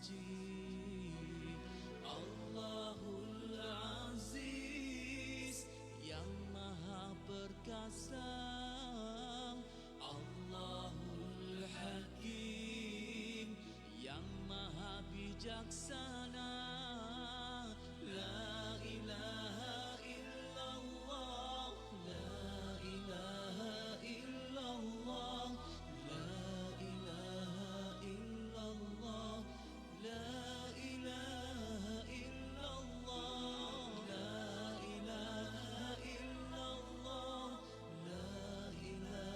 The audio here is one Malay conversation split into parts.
suci. Allahul Aziz yang maha perkasa, Allahul Hakim yang maha bijaksana. La ilaha illallah, la ilaha illallah, la ilaha illallah, la ilaha illallah, la ilaha illallah, la ilaha illallah, la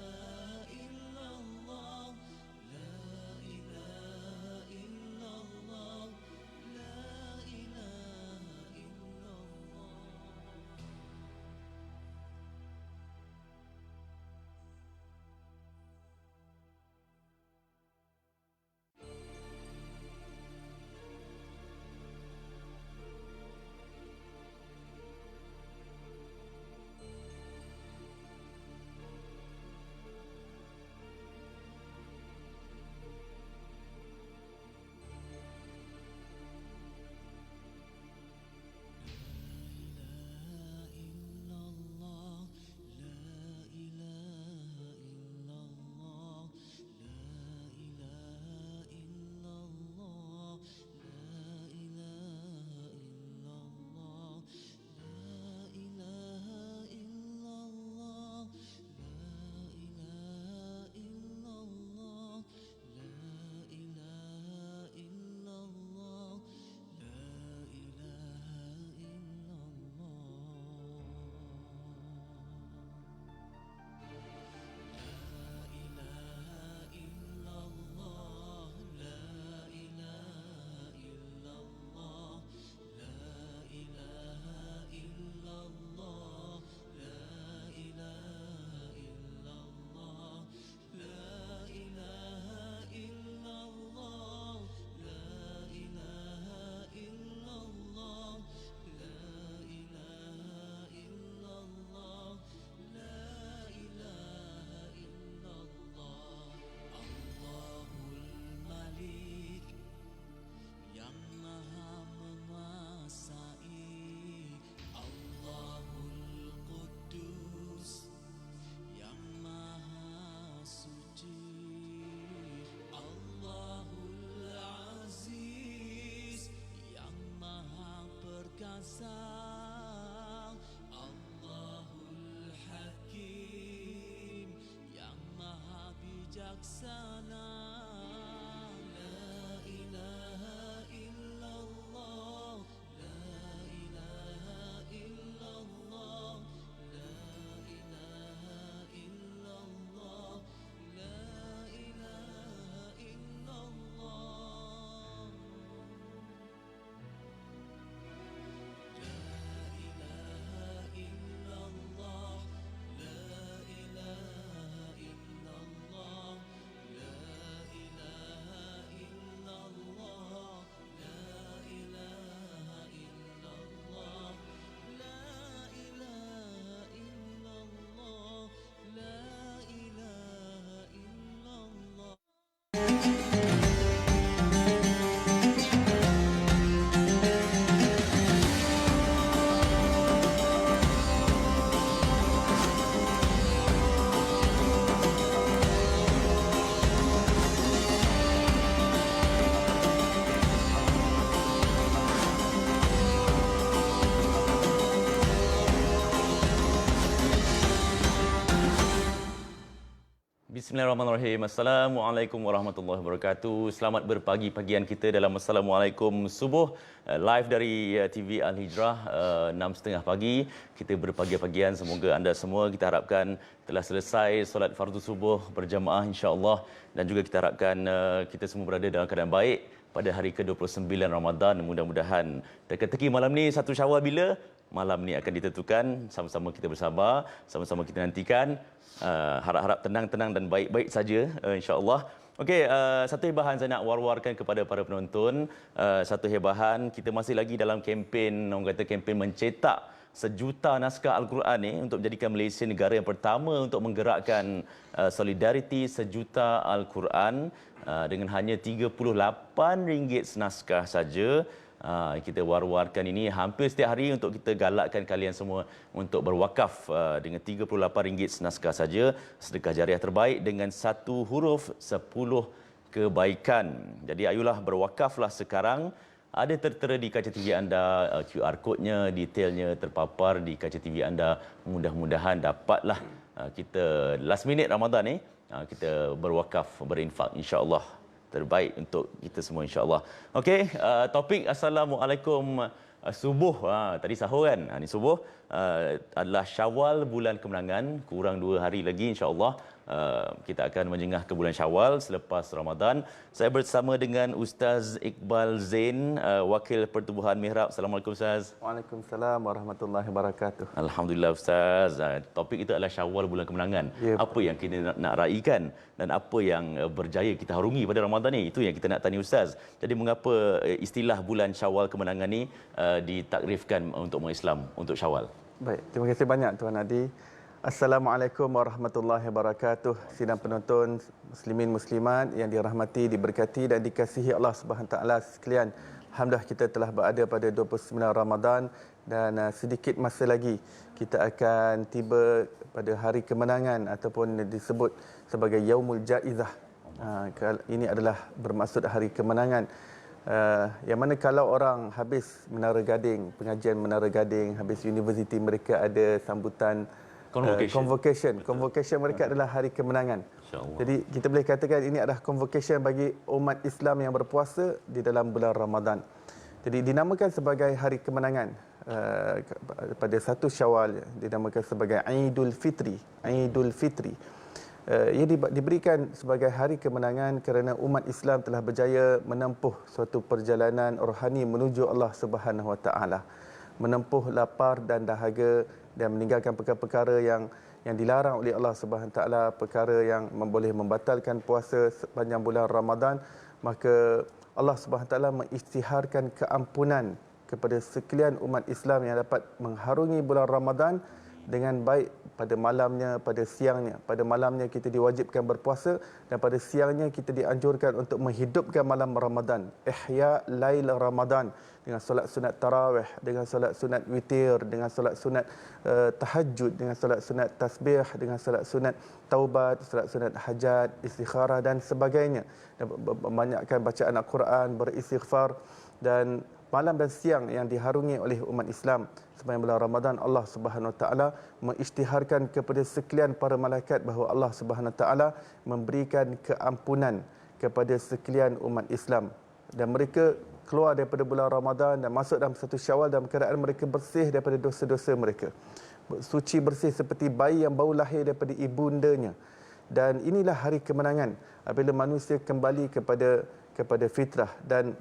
ilaha illallah, la ilaha illallah. Allahul Hakim yang maha bijaksana. La ilaha illallah, la ilaha illallah, la ilaha illallah, la ilaha illallah. Bismillahirrahmanirrahim. Assalamualaikum warahmatullahi wabarakatuh. Selamat berpagi pagian kita dalam Assalamualaikum Subuh. Live dari TV Al-Hijrah 6.30 pagi. Kita berpagi-pagian. Semoga anda semua kita harapkan telah selesai solat fardu subuh berjamaah insya-Allah, dan juga kita harapkan kita semua berada dalam keadaan baik pada hari ke-29 Ramadan. Mudah-mudahan teka-teki malam ni satu Syawal bila malam ni akan ditentukan. Sama-sama kita bersabar, sama-sama kita nantikan. Harap-harap tenang-tenang dan baik-baik saja insya-Allah. Okey, satu hebahan saya nak war-warkan kepada para penonton. Satu hebahan, kita masih lagi dalam kempen, orang kata kempen mencetak sejuta naskah Al-Quran ni untuk menjadikan Malaysia negara yang pertama untuk menggerakkan solidariti sejuta Al-Quran dengan hanya RM38 senaskah saja. Kita war-warkan ini hampir setiap hari untuk kita galakkan kalian semua untuk berwakaf dengan RM38 senaskah saja. Sedekah jariah terbaik dengan satu huruf 10 kebaikan. Jadi ayolah berwakaflah sekarang. Ada tertera di kaca TV anda, QR kod-nya, detailnya terpapar di kaca TV anda. Mudah-mudahan dapatlah kita last minute Ramadan ni kita berwakaf, berinfak, insya-Allah terbaik untuk kita semua, insya-Allah. Okey, topik Assalamualaikum subuh. Tadi sahur kan? Ni subuh adalah Syawal, bulan kemenangan. Kurang 2 hari lagi, insya-Allah. Kita akan menjengah ke bulan Syawal selepas Ramadan. Saya bersama dengan Ustaz Iqbal Zain, Wakil Pertubuhan Mihrab. Assalamualaikum Ustaz. Waalaikumsalam warahmatullahi wabarakatuh. Alhamdulillah Ustaz. Topik itu adalah Syawal, bulan kemenangan. Apa yang kita nak raikan dan apa yang berjaya kita harungi pada Ramadan ni, itu yang kita nak tanya Ustaz. Jadi mengapa istilah bulan Syawal kemenangan ni ditakrifkan untuk orang Islam, untuk Syawal? Baik, terima kasih banyak Tuan Adi. Assalamualaikum warahmatullahi wabarakatuh. Sidang penonton muslimin muslimat yang dirahmati, diberkati dan dikasihi Allah Subhanahu taala sekalian. Alhamdulillah kita telah berada pada 29 Ramadan dan sedikit masa lagi kita akan tiba pada hari kemenangan ataupun disebut sebagai Yaumul Jaizah. Ini adalah bermaksud hari kemenangan. Yang mana kalau orang habis Menara Gading, pengajian Menara Gading, habis universiti mereka ada sambutan Convocation mereka adalah hari kemenangan. Jadi kita boleh katakan ini adalah convocation bagi umat Islam yang berpuasa di dalam bulan Ramadan. Jadi dinamakan sebagai hari kemenangan pada 1 Syawal, dinamakan sebagai Aidul Fitri. Aidul Fitri. Ia diberikan sebagai hari kemenangan kerana umat Islam telah berjaya menempuh suatu perjalanan rohani menuju Allah Subhanahu Wa Taala, menempuh lapar dan dahaga dan meninggalkan perkara-perkara yang dilarang oleh Allah Subhanahu Taala, perkara yang boleh membatalkan puasa sepanjang bulan Ramadan. Maka Allah Subhanahu Taala mengisytiharkan keampunan kepada sekalian umat Islam yang dapat mengharungi bulan Ramadan dengan baik pada malamnya, pada siangnya. Pada malamnya kita diwajibkan berpuasa dan pada siangnya kita dianjurkan untuk menghidupkan malam Ramadan. Ihya Lail Ramadan dengan solat sunat tarawih, dengan solat sunat witir, dengan solat sunat tahajud, dengan solat sunat tasbih, dengan solat sunat taubat, solat sunat hajat, istikharah dan sebagainya. Dan banyakkan bacaan Al-Quran, beristighfar dan malam dan siang yang diharungi oleh umat Islam sepanjang bulan Ramadan. Allah Subhanahu Wa Taala mengisytiharkan kepada sekalian para malaikat bahawa Allah Subhanahu Wa Taala memberikan keampunan kepada sekalian umat Islam dan mereka keluar daripada bulan Ramadan dan masuk dalam 1 Syawal dalam keadaan mereka bersih daripada dosa-dosa mereka, suci bersih seperti bayi yang baru lahir daripada ibundanya. Dan inilah hari kemenangan apabila manusia kembali kepada fitrah. Dan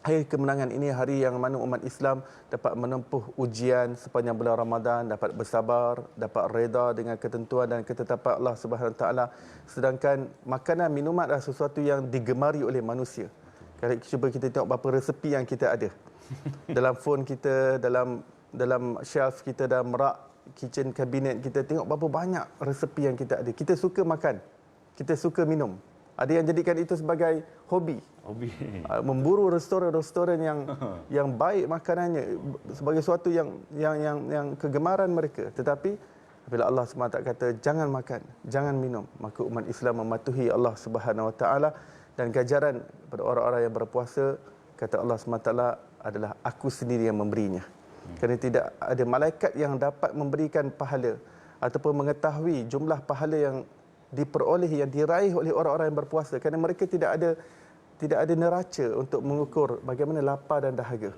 hari kemenangan ini hari yang mana umat Islam dapat menempuh ujian sepanjang bulan Ramadan, dapat bersabar, dapat reda dengan ketentuan dan ketetapan Allah Subhanahu Taala. Sedangkan makanan minuman adalah sesuatu yang digemari oleh manusia. Kalau cuba kita tengok berapa resepi yang kita ada dalam phone kita, dalam shelf kita, dalam rak kitchen cabinet kita, tengok berapa banyak resepi yang kita ada. Kita suka makan, kita suka minum. Ada yang jadikan itu sebagai hobi. Memburu restoran-restoran yang baik makanannya sebagai sesuatu yang kegemaran mereka. Tetapi apabila Allah SWT kata jangan makan, jangan minum, maka umat Islam mematuhi Allah Subhanahu Wa Taala. Dan ganjaran pada orang-orang yang berpuasa, kata Allah SWT, adalah aku sendiri yang memberinya. Kerana tidak ada malaikat yang dapat memberikan pahala ataupun mengetahui jumlah pahala yang diperoleh, yang diraih oleh orang-orang yang berpuasa, kerana mereka tidak ada neraca untuk mengukur bagaimana lapar dan dahaga.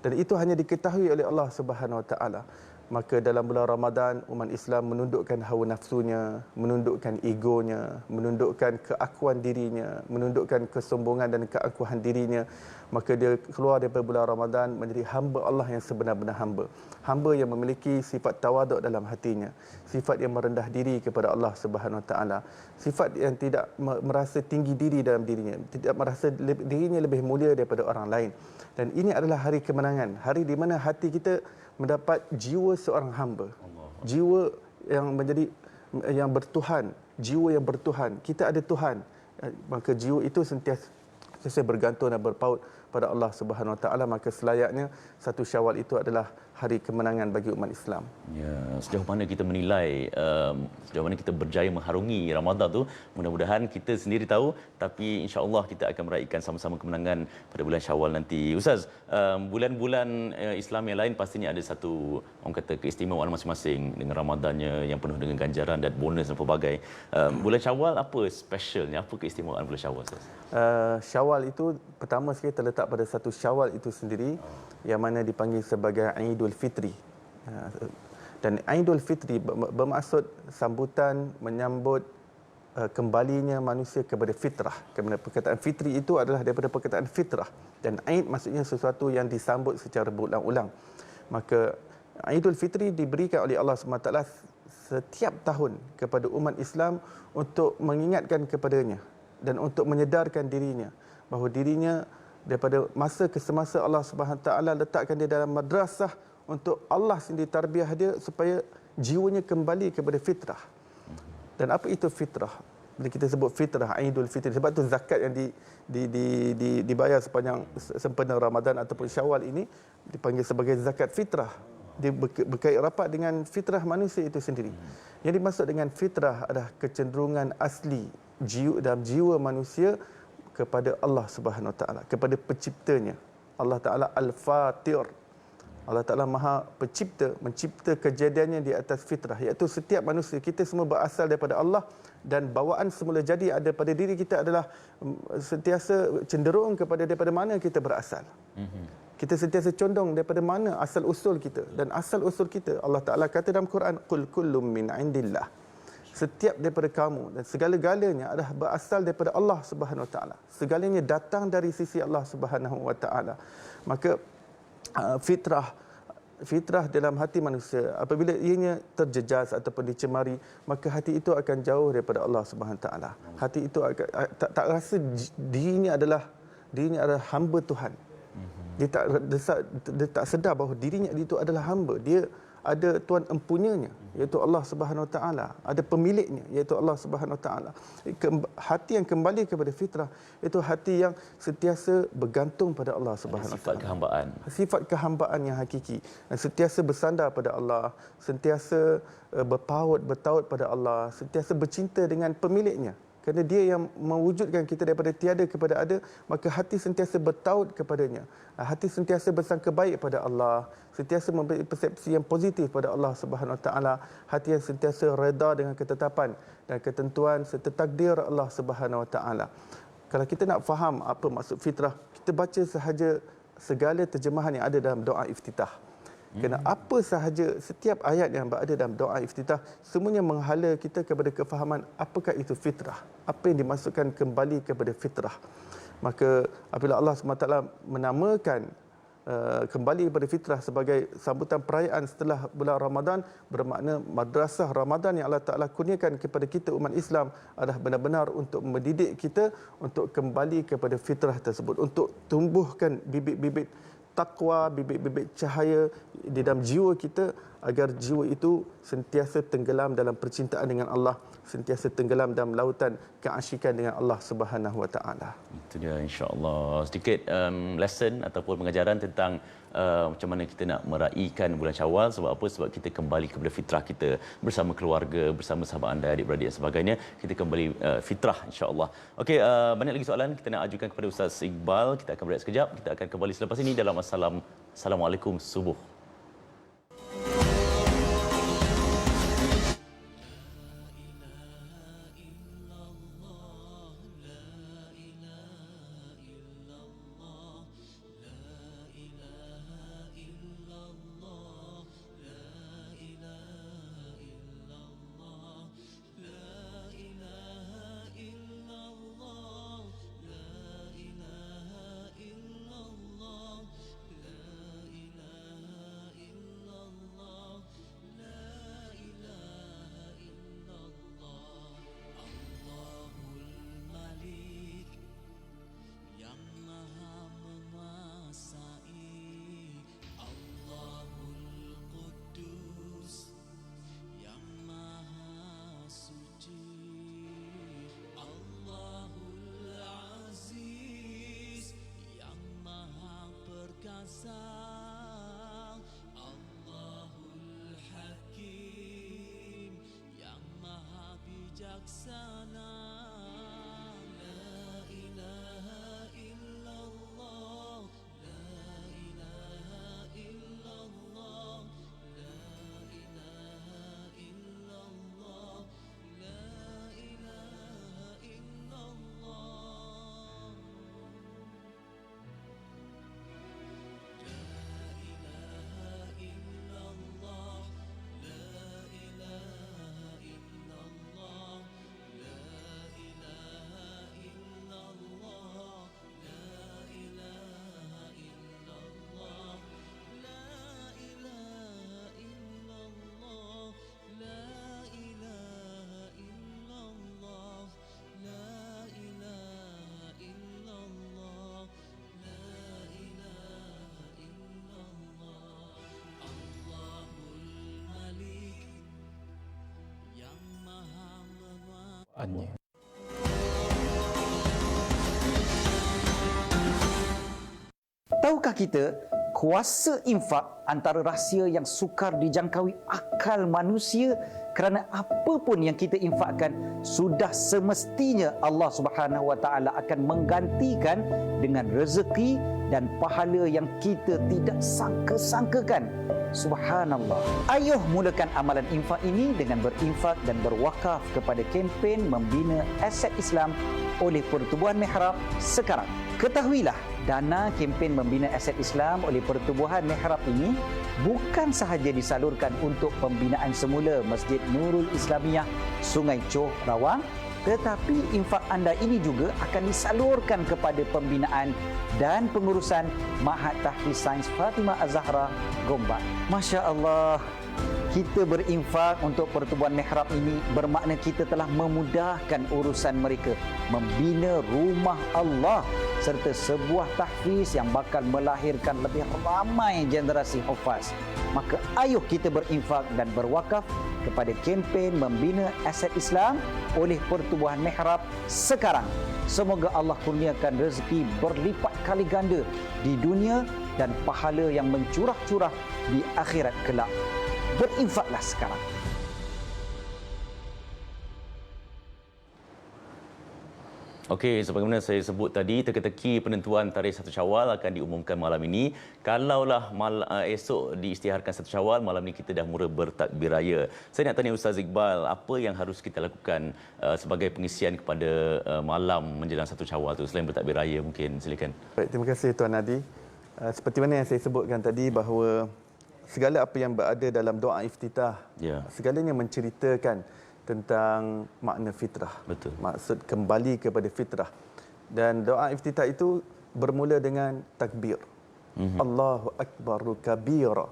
Dan itu hanya diketahui oleh Allah Subhanahu Wa Taala. Maka dalam bulan Ramadan umat Islam menundukkan hawa nafsunya, menundukkan egonya, menundukkan keakuan dirinya, menundukkan kesombongan dan keakuan dirinya. Maka dia keluar daripada bulan Ramadan menjadi hamba Allah yang sebenar-benar hamba. Hamba yang memiliki sifat tawaduk dalam hatinya, sifat yang merendah diri kepada Allah Subhanahu Wa Taala, sifat yang tidak merasa tinggi diri dalam dirinya, tidak merasa dirinya lebih mulia daripada orang lain. Dan ini adalah hari kemenangan, hari di mana hati kita mendapat jiwa seorang hamba. Jiwa yang bertuhan, jiwa yang bertuhan. Kita ada Tuhan. Maka jiwa itu sentiasa bergantung dan berpaut pada Allah Subhanahu Wa Taala, maka selayaknya satu Syawal itu adalah hari kemenangan bagi umat Islam. Ya, sejauh mana kita menilai, sejauh mana kita berjaya mengharungi Ramadan tu, mudah-mudahan kita sendiri tahu, tapi insya-Allah kita akan meraihkan sama-sama kemenangan pada bulan Syawal nanti. Ustaz, bulan-bulan Islam yang lain pastinya ada satu, orang kata, keistimewaan masing-masing dengan Ramadannya yang penuh dengan ganjaran dan bonus dan pelbagai. Bulan Syawal apa specialnya? Apa keistimewaan bulan Syawal, Ustaz? Syawal itu pertama sekali terletak pada satu Syawal itu sendiri, yang mana dipanggil sebagai Aidul Fitri. Dan Aidul Fitri bermaksud sambutan menyambut kembalinya manusia kepada fitrah. Kerana perkataan fitri itu adalah daripada perkataan fitrah, dan Aid maksudnya sesuatu yang disambut secara berulang-ulang. Maka Aidul Fitri diberikan oleh Allah SWT setiap tahun kepada umat Islam untuk mengingatkan kepadanya dan untuk menyedarkan dirinya bahawa dirinya daripada masa ke semasa Allah Subhanahu Taala letakkan dia dalam madrasah untuk Allah sendiri tarbiyah dia supaya jiwanya kembali kepada fitrah. Dan apa itu fitrah? Bila kita sebut fitrah, Aidul Fitri, sebab tu zakat yang dibayar sepanjang sempena Ramadan ataupun Syawal ini dipanggil sebagai zakat fitrah. Dia berkait rapat dengan fitrah manusia itu sendiri. Yang dimaksud dengan fitrah adalah kecenderungan asli dalam jiwa manusia kepada Allah Subhanahu Wa Taala, kepada penciptanya. Allah Taala Al-Fatir. Allah Taala Maha Pencipta, mencipta kejadiannya di atas fitrah, iaitu setiap manusia kita semua berasal daripada Allah, dan bawaan semula jadi ada pada diri kita adalah sentiasa cenderung daripada mana kita berasal. Kita sentiasa condong daripada mana asal usul kita, dan asal usul kita Allah Taala kata dalam Quran, qul kullum min indillah. Setiap daripada kamu dan segala-galanya adalah berasal daripada Allah Subhanahu Wa Taala. Segalanya datang dari sisi Allah Subhanahu Wa Taala. Maka fitrah dalam hati manusia apabila ianya terjejas ataupun dicemari, maka hati itu akan jauh daripada Allah Subhanahu Wa Taala. Hati itu tak rasa dirinya adalah hamba Tuhan. Dia tak sedar bahawa dirinya itu adalah hamba. Dia ada tuan empunyanya, iaitu Allah Subhanahu Wa Taala, ada pemiliknya, iaitu Allah Subhanahu Wa Taala. Hati yang kembali kepada fitrah itu hati yang sentiasa bergantung pada Allah Subhanahu Wa Taala. Sifat kehambaan. Sifat kehambaan yang hakiki, dan sentiasa bersandar pada Allah, sentiasa bertaut pada Allah, sentiasa bercinta dengan pemiliknya. Kerana dia yang mewujudkan kita daripada tiada kepada ada, maka hati sentiasa bertaut kepadanya. Hati sentiasa bersangka baik pada Allah, sentiasa memberi persepsi yang positif pada Allah Subhanahu Wa Taala. Hati yang sentiasa redha dengan ketetapan dan ketentuan serta takdir Allah Subhanahu Wa Taala. Kalau kita nak faham apa maksud fitrah, kita baca sahaja segala terjemahan yang ada dalam doa iftitah. Kerana apa sahaja, setiap ayat yang berada dalam doa iftitah, semuanya menghala kita kepada kefahaman apakah itu fitrah, apa yang dimaksudkan kembali kepada fitrah. Maka apabila Allah SWT menamakan kembali kepada fitrah sebagai sambutan perayaan setelah bulan Ramadan, bermakna madrasah Ramadan yang Allah Ta'ala kurniakan kepada kita umat Islam adalah benar-benar untuk mendidik kita untuk kembali kepada fitrah tersebut, untuk tumbuhkan bibit-bibit takwa, bibit-bibit cahaya di dalam jiwa kita, agar jiwa itu sentiasa tenggelam dalam percintaan dengan Allah, sentiasa tenggelam dalam lautan keasyikan dengan Allah Subhanahu Wa Taala. Itu dia, insya-Allah. Sedikit lesson ataupun pengajaran tentang macam mana kita nak meraihkan bulan Syawal. Sebab apa? Sebab kita kembali kepada fitrah kita bersama keluarga, bersama sahabat anda, adik-beradik dan sebagainya. Kita kembali fitrah, insya-Allah. Okey, banyak lagi soalan kita nak ajukan kepada Ustaz Iqbal. Kita akan berehat sekejap. Kita akan kembali selepas ini dalam Assalamualaikum Subuh. sang Allahul Hakim yang maha bijaksana. La ilaha illallah, la ilaha illallah, la ilaha illallah, la ilaha illallah. Tahukah kita, kuasa infak antara rahsia yang sukar dijangkaui akal manusia, kerana apa pun yang kita infakkan sudah semestinya Allah Subhanahu Wa Taala akan menggantikan dengan rezeki dan pahala yang kita tidak sangka-sangkakan. Subhanallah. Ayuh mulakan amalan infak ini dengan berinfak dan berwakaf kepada kempen membina aset Islam oleh Pertubuhan Mihrab sekarang. Ketahuilah, dana kempen membina aset Islam oleh Pertubuhan Mihrab ini bukan sahaja disalurkan untuk pembinaan semula Masjid Nurul Islamiyah Sungai Choh, Rawang, tetapi infak anda ini juga akan disalurkan kepada pembinaan dan pengurusan Ma'had Tahfiz Sains Fatimah Az-Zahra, Gombak. Masya Allah, kita berinfak untuk Pertubuhan Mihrab ini bermakna kita telah memudahkan urusan mereka membina rumah Allah serta sebuah tahfiz yang bakal melahirkan lebih ramai generasi hufaz. Maka ayuh kita berinfak dan berwakaf kepada kempen membina aset Islam oleh Pertubuhan Mihrab sekarang. Semoga Allah kurniakan rezeki berlipat kali ganda di dunia dan pahala yang mencurah-curah di akhirat kelak. Berinfaklah sekarang. Okey, sebagaimana saya sebut tadi, teka-teki penentuan tarikh 1 Syawal akan diumumkan malam ini. Kalaulah esok diisytiharkan 1 Syawal, malam ini kita dah mula bertakbir raya. Saya nak tanya Ustaz Iqbal, apa yang harus kita lakukan sebagai pengisian kepada malam menjelang 1 Syawal tu selain bertakbir raya mungkin? Silakan. Baik, terima kasih Tuan Nadi. Seperti mana yang saya sebutkan tadi bahawa segala apa yang berada dalam doa iftitah, segalanya menceritakan tentang makna fitrah. Betul. Maksud kembali kepada fitrah. Dan doa iftitah itu bermula dengan takbir. Allahu Akbaru kabira.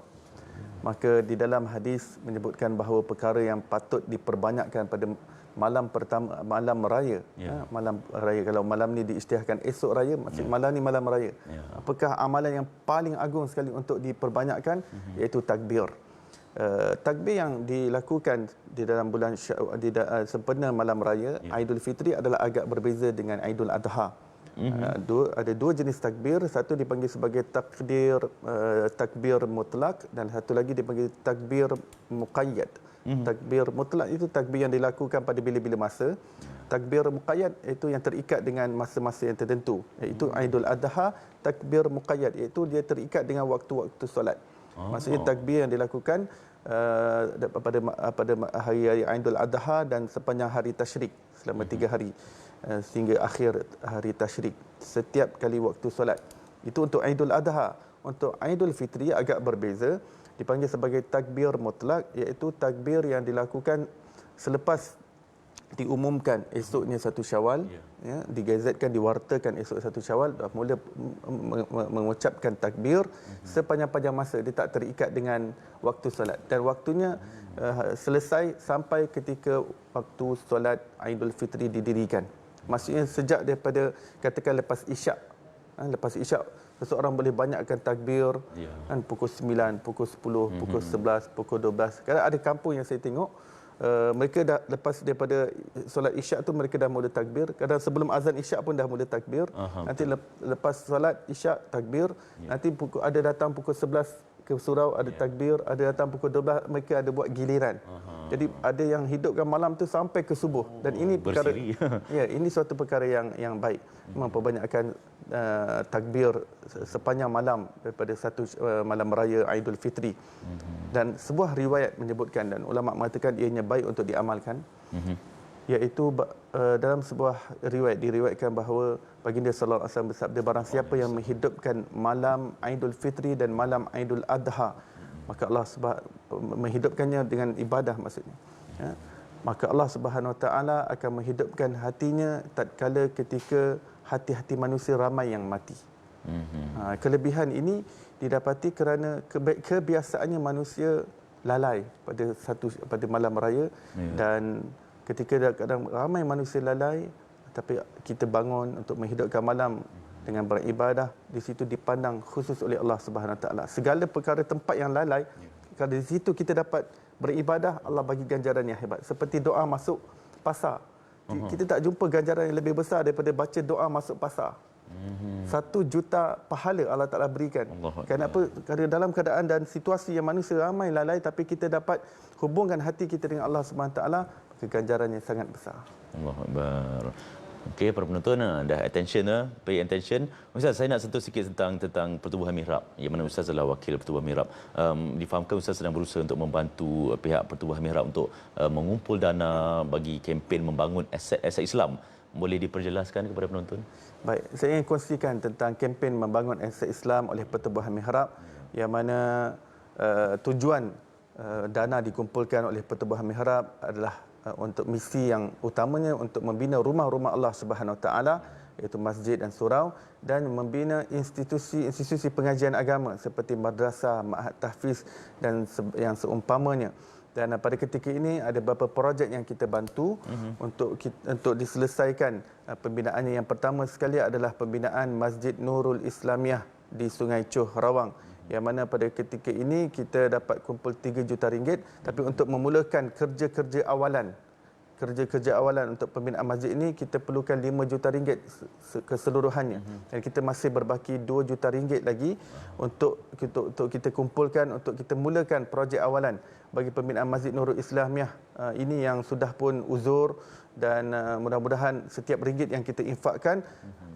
Maka di dalam hadis menyebutkan bahawa perkara yang patut diperbanyakkan pada malam pertama, malam raya. Malam raya, kalau malam ni diisytiharkan esok raya, maksud malam ni malam raya. Apakah amalan yang paling agung sekali untuk diperbanyakkan? Iaitu takbir. Takbir yang dilakukan di dalam bulan sempena malam raya Aidul Fitri adalah agak berbeza dengan Aidul Adha. Ada dua jenis takbir, satu dipanggil sebagai takbir mutlak dan satu lagi dipanggil takbir muqayyad. Takbir mutlak itu takbir yang dilakukan pada bila-bila masa. Takbir muqayyad itu yang terikat dengan masa-masa yang tertentu, iaitu Aidul Adha. Takbir muqayyad iaitu dia terikat dengan waktu-waktu solat. Maksudnya takbir yang dilakukan pada hari Aidul Adha dan sepanjang hari tasyrik selama 3 hari sehingga akhir hari tasyrik setiap kali waktu solat. Itu untuk Aidul Adha. Untuk Aidul Fitri agak berbeza, dipanggil sebagai takbir mutlak, iaitu takbir yang dilakukan selepas diumumkan esoknya 1 Syawal, digazetkan, diwartakan esok 1 Syawal, dah mula mengucapkan takbir sepanjang-panjang masa. Dia tak terikat dengan waktu solat dan waktunya selesai sampai ketika waktu solat Aidul Fitri didirikan. Maksudnya sejak daripada katakan lepas isyak. Lepas isyak seseorang boleh banyakkan takbir kan, pukul 9, pukul 10, pukul 11, pukul 12. Kadang ada kampung yang saya tengok mereka dah lepas daripada solat isyak tu mereka dah mula takbir. Kadang sebelum azan isyak pun dah mula takbir. Nanti lepas solat isyak takbir. Nanti ada datang pukul 11 ke surau, ada takbir, ada datang pukul 12 mereka ada buat giliran. Jadi ada yang hidupkan malam tu sampai ke subuh, dan ini perkara ya, ini suatu perkara yang baik. Memang perbanyakkan takbir sepanjang malam daripada satu malam raya Aidul Fitri. Dan sebuah riwayat menyebutkan, dan ulama mengatakan ianya baik untuk diamalkan, iaitu dalam sebuah riwayat diriwayatkan bahawa baginda sallallahu alaihi wasallam bersabda, barang siapa yang menghidupkan malam Aidul Fitri dan malam Aidul Adha, maka Allah menghidupkannya dengan ibadah maksudnya, ya, maka Allah Subhanahu Wa Taala akan menghidupkan hatinya tatkala ketika hati-hati manusia ramai yang mati. Kelebihan ini didapati kerana kebiasaannya manusia lalai pada malam raya, dan ketika kadang ramai manusia lalai, tapi kita bangun untuk menghidupkan malam dengan beribadah, di situ dipandang khusus oleh Allah Subhanahu Wa Taala. Segala perkara tempat yang lalai, kalau di situ kita dapat beribadah, Allah bagi ganjaran yang hebat. Seperti doa masuk pasar. Kita tak jumpa ganjaran yang lebih besar daripada baca doa masuk pasar. 1 juta pahala Allah Ta'ala berikan. Kenapa? Kerana dalam keadaan dan situasi yang manusia ramai lalai, tapi kita dapat hubungkan hati kita dengan Allah Subhanahu Wa Taala, keganjarannya sangat besar. Allahu Akbar. Okey, para penonton dah attention, pay attention. Ustaz, saya nak sentuh sikit tentang pertubuhan mihrab. Yang mana Ustaz adalah wakil pertubuhan mihrab. Difahamkan Ustaz sedang berusaha untuk membantu pihak pertubuhan mihrab untuk mengumpul dana bagi kempen membangun aset Islam. Boleh diperjelaskan kepada penonton? Baik, saya ingin kongsikan tentang kempen membangun aset Islam oleh pertubuhan mihrab, yang mana tujuan dana dikumpulkan oleh pertubuhan mihrab adalah untuk misi yang utamanya untuk membina rumah-rumah Allah Subhanahu Wa Taala, iaitu masjid dan surau, dan membina institusi pengajian agama seperti madrasah, ma'had tahfiz dan yang seumpamanya. Dan pada ketika ini ada beberapa projek yang kita bantu untuk diselesaikan pembinaannya. Yang pertama sekali adalah pembinaan Masjid Nurul Islamiah di Sungai Choh, Rawang, yang mana pada ketika ini kita dapat kumpul 3 juta ringgit, tapi untuk memulakan kerja-kerja awalan untuk pembinaan masjid ini kita perlukan 5 juta ringgit keseluruhannya. Dan kita masih berbaki 2 juta ringgit lagi untuk kita kumpulkan, untuk kita mulakan projek awalan bagi pembinaan Masjid Nurul Islamiah ini yang sudah pun uzur, dan mudah-mudahan setiap ringgit yang kita infakkan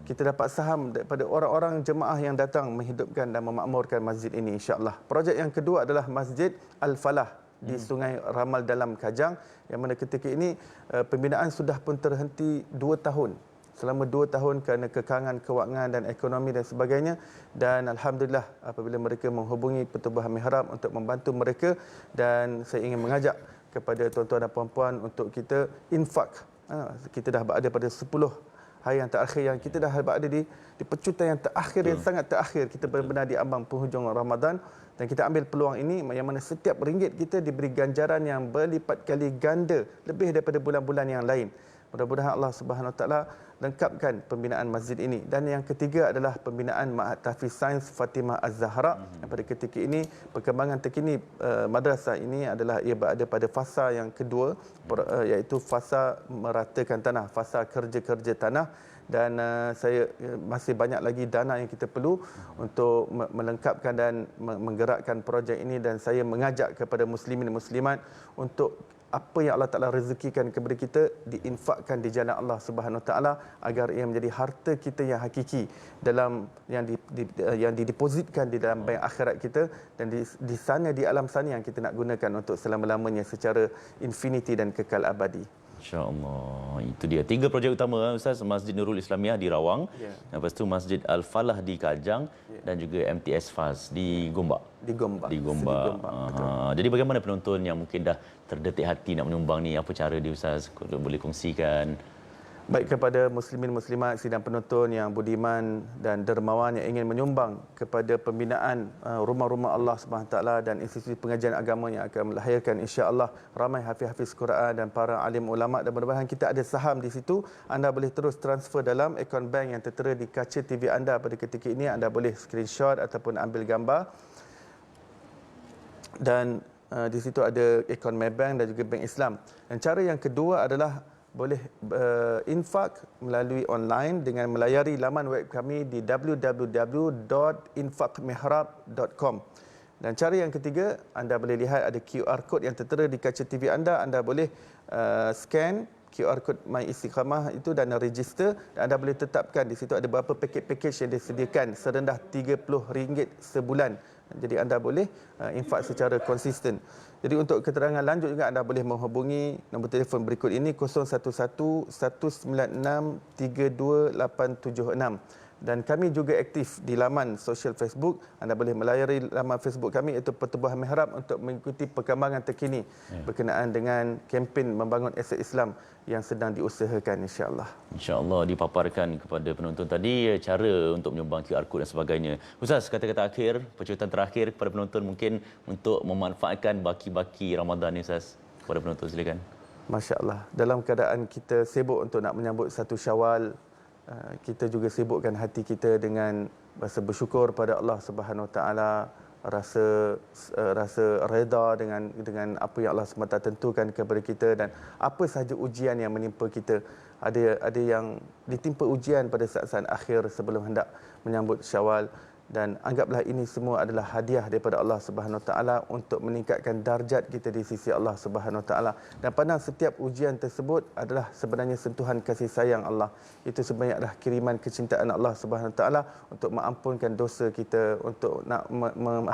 kita dapat saham daripada orang-orang jemaah yang datang menghidupkan dan memakmurkan masjid ini, insya-Allah. Projek yang kedua adalah Masjid Al-Falah di Sungai Ramal Dalam, Kajang, yang mana ketika ini pembinaan sudah pun terhenti 2 tahun. Selama 2 tahun kerana kekangan kewangan dan ekonomi dan sebagainya, dan alhamdulillah apabila mereka menghubungi pertubuhan mihrab untuk membantu mereka, dan saya ingin mengajak kepada tuan-tuan dan puan-puan untuk kita infak. Kita dah berada pada 10 hari yang terakhir, yang kita dah berada di pecutan yang terakhir, yang sangat terakhir. Kita benar-benar di ambang penghujung Ramadan, dan kita ambil peluang ini yang mana setiap ringgit kita diberi ganjaran yang berlipat kali ganda lebih daripada bulan-bulan yang lain. Mudah-mudahan Allah Subhanahu Wa Taala lengkapkan pembinaan masjid ini. Dan yang ketiga adalah pembinaan Ma'had Tahfiz Sains Fatimah Az-Zahra. Pada ketika ini perkembangan terkini madrasah ini adalah ia berada pada fasa yang kedua, iaitu fasa meratakan tanah, fasa kerja-kerja tanah. Dan saya masih banyak lagi dana yang kita perlu untuk melengkapkan dan menggerakkan projek ini, dan saya mengajak kepada muslimin dan muslimat untuk apa yang Allah Ta'ala rezekikan kepada kita diinfakkan di jalan Allah Subhanahu Wa Taala, agar ia menjadi harta kita yang hakiki dalam yang didepositkan di dalam bank akhirat kita, dan di sana, di alam sana yang kita nak gunakan untuk selama-lamanya secara infinity dan kekal abadi. InsyaAllah. Itu dia 3 projek utama, Ustaz. Masjid Nurul Islamiah di Rawang, lepas tu Masjid Al-Falah di Kajang, dan juga MTS Faz di Gombak. Di Gombak. Jadi bagaimana penonton yang mungkin dah terdetik hati nak menyumbang ni, apa cara dia, Ustaz? Boleh kongsikan? Baik, kepada muslimin muslimat sidang penonton yang budiman dan dermawan yang ingin menyumbang kepada pembinaan rumah-rumah Allah Subhanahu Taala dan institusi pengajian agama yang akan melahirkan insya-Allah ramai hafiz-hafiz Quran dan para alim ulama, dan mudah-mudahan kita ada saham di situ. Anda boleh terus transfer dalam akaun bank yang tertera di kaca TV anda pada ketika ini. Anda boleh screenshot ataupun ambil gambar, dan Di situ ada akaun Maybank dan juga Bank Islam. Dan cara yang kedua adalah boleh infak melalui online dengan melayari laman web kami di www.infakmihrab.com. Dan cara yang ketiga, anda boleh lihat ada QR code yang tertera di kaca TV anda. Anda boleh scan QR code My Istiqamah itu dan register. Dan anda boleh tetapkan di situ ada beberapa pakej-pakej yang disediakan serendah RM30 sebulan. Jadi anda boleh infak secara konsisten. Jadi untuk keterangan lanjut juga anda boleh menghubungi nombor telefon berikut ini 011-196-32876. Dan kami juga aktif di laman sosial Facebook. Anda boleh melayari laman Facebook kami iaitu Pertubuhan Mihrab untuk mengikuti perkembangan terkini berkenaan dengan kempen membangun aset Islam yang sedang diusahakan insya-Allah. InsyaAllah dipaparkan kepada penonton tadi cara untuk menyumbang QR code dan sebagainya. Ustaz, kata-kata akhir, percakapan terakhir kepada penonton mungkin untuk memanfaatkan baki-baki Ramadan ni Ustaz. Kepada penonton silakan. Masya-Allah. Dalam keadaan kita sibuk untuk nak menyambut satu Syawal, kita juga sibukkan hati kita dengan rasa bersyukur pada Allah Subhanahu Wa Taala, rasa reda dengan apa yang Allah SWT tentukan kepada kita dan apa sahaja ujian yang menimpa kita. Ada yang ditimpa ujian pada saat-saat akhir sebelum hendak menyambut Syawal, dan anggaplah ini semua adalah hadiah daripada Allah Subhanahu Wa Taala untuk meningkatkan darjat kita di sisi Allah Subhanahu Wa Taala. Dan pandang setiap ujian tersebut adalah sebenarnya sentuhan kasih sayang Allah. Itu sebenarnya adalah kiriman kecintaan Allah Subhanahu Wa Taala untuk mengampunkan dosa kita, untuk nak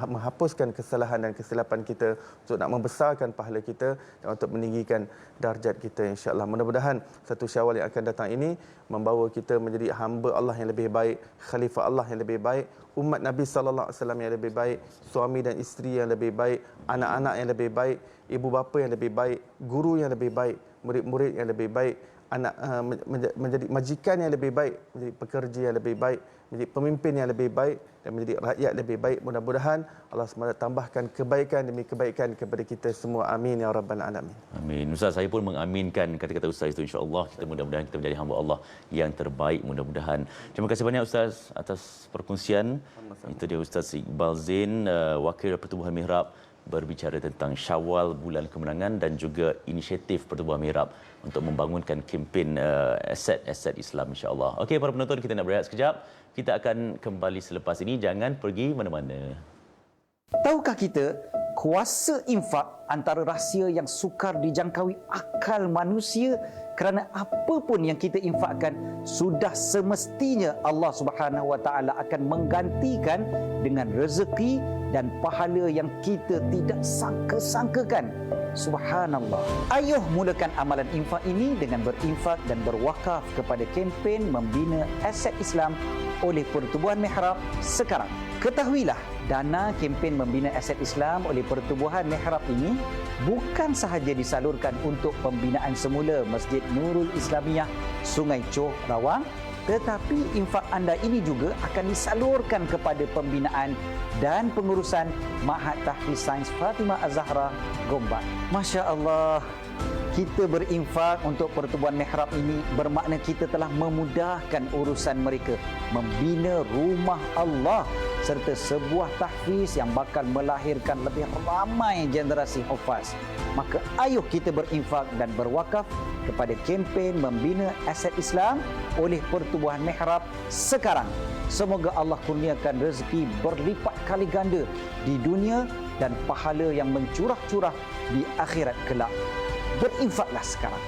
menghapuskan kesalahan dan kesilapan kita, untuk nak membesarkan pahala kita dan untuk meninggikan darjat kita insya-Allah. Mudah-mudahan satu Syawal yang akan datang ini membawa kita menjadi hamba Allah yang lebih baik, khalifah Allah yang lebih baik, umat Nabi sallallahu alaihi wasallam yang lebih baik, suami dan isteri yang lebih baik, anak-anak yang lebih baik, ibu bapa yang lebih baik, guru yang lebih baik, murid-murid yang lebih baik, menjadi majikan yang lebih baik, menjadi pekerja yang lebih baik, menjadi pemimpin yang lebih baik dan menjadi rakyat lebih baik. Mudah-mudahan Allah SWT tambahkan kebaikan demi kebaikan kepada kita semua. Amin ya rabbal alamin. Amin. Ustaz, saya pun mengaminkan kata-kata Ustaz itu, insya-Allah kita mudah-mudahan kita menjadi hamba Allah yang terbaik mudah-mudahan. Terima kasih banyak Ustaz atas perkongsian. Itu dia Ustaz Iqbal Zain, Wakil Pertubuhan Mihrab, berbicara tentang Syawal Bulan Kemenangan dan juga inisiatif Pertubuhan Mihrab untuk membangunkan kempen aset Islam insya-Allah. Okey para penonton, kita nak berehat sekejap. Kita akan kembali selepas ini, jangan pergi mana-mana. Tahukah kita kuasa infak antara rahsia yang sukar dijangkaui akal manusia, kerana apa pun yang kita infakkan sudah semestinya Allah Subhanahu Wa Taala akan menggantikan dengan rezeki dan pahala yang kita tidak sangka-sangkakan. Subhanallah. Ayuh mulakan amalan infak ini dengan berinfak dan berwakaf kepada kempen membina aset Islam oleh Pertubuhan Mihrab sekarang. Ketahuilah, dana kempen membina aset Islam oleh Pertubuhan Mihrab ini bukan sahaja disalurkan untuk pembinaan semula Masjid Nurul Islamiyah Sungai Choh Rawang, tetapi infak anda ini juga akan disalurkan kepada pembinaan dan pengurusan Ma'had Tahfiz Sains Fatimah Az-Zahra Gombak. Masya Allah, kita berinfak untuk Pertubuhan Mihrab ini bermakna kita telah memudahkan urusan mereka membina rumah Allah serta sebuah tahfiz yang bakal melahirkan lebih ramai generasi hufaz. Maka ayuh kita berinfak dan berwakaf kepada kempen membina aset Islam oleh Pertubuhan Mihrab sekarang. Semoga Allah kurniakan rezeki berlipat kali ganda di dunia dan pahala yang mencurah-curah di akhirat kelak. Berinfaklah sekarang.